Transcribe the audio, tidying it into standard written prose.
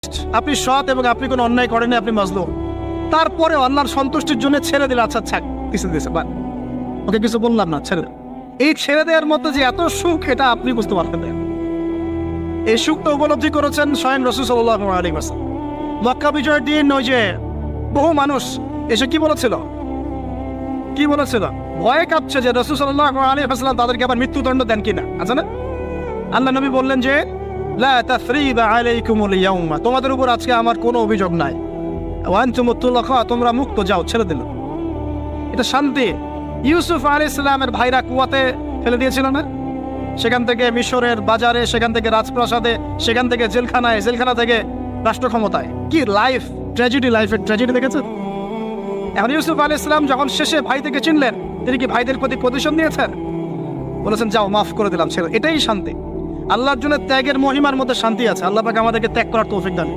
Honest, আপনি সৎ এবং আপনি কোনো অন্যায় করেন, আপনি মাজলুম, তারপরে আল্লাহর সন্তুষ্টির জন্য ছেড়ে দিলে, আচ্ছা ছাক কিছু দিয়েছে বা ওকে কিছু বললাম না, ছেড়ে দেন। এই ছেড়ে দেওয়ার মধ্যে যে এত সুখ, এটা আপনি বুঝতে পারবেন না। এই সুখটা উপলব্ধি করেছেন স্বয়ং রাসূল সাল্লাল্লাহু আলাইহি ওয়াসাল্লাম। মক্কা বিজয়ের দিন ওই যে বহু মানুষ এসে কি বলেছিল, ভয়ে কাঁপছে যে রাসূল সাল্লাল্লাহু আলাইহি ওয়াসাল্লাম তাদেরকে আবার মৃত্যুদণ্ড দেন কিনা, আছে না? আল্লাহ নবী বললেন যে লা তাসরিবা আলাইকুমুল ইয়াউমা, তোমাদের উপর আজকে আমার কোনো অভিযোগ নাই, ওয়া আনতুমুত তুলাকা, তোমরা মুক্ত, যাও, ছেড়ে দিল। এটা শান্তি। ইউসুফ আলাইহিস সালামের ভাইরা কুয়াতে ফেলে দিয়েছিল না, সেখান থেকে মিশরের বাজারে, সেখান থেকে রাজপ্রাসাদে, সেখান থেকে জেলখানায়, জেলখানা থেকে রাষ্ট্র ক্ষমতায়। কি লাইফ, ট্র্যাজেডি, লাইফের ট্র্যাজেডি দেখেছেন? এখন ইউসুফ আলাইহিস সালাম যখন শেষে ভাই থেকে চিনলেন, তিনি কি ভাইদের প্রতি প্রতিশোধ নিয়েছেন? বলেছেন যাও, মাফ করে দিলাম, ছেড়ে। এটাই শান্তি। আল্লাহর জন্য ত্যাগের মহিমার মধ্যে শান্তি আছে। আল্লাহ পাক আমাদেরকে ত্যাগ করার তৌফিক দান।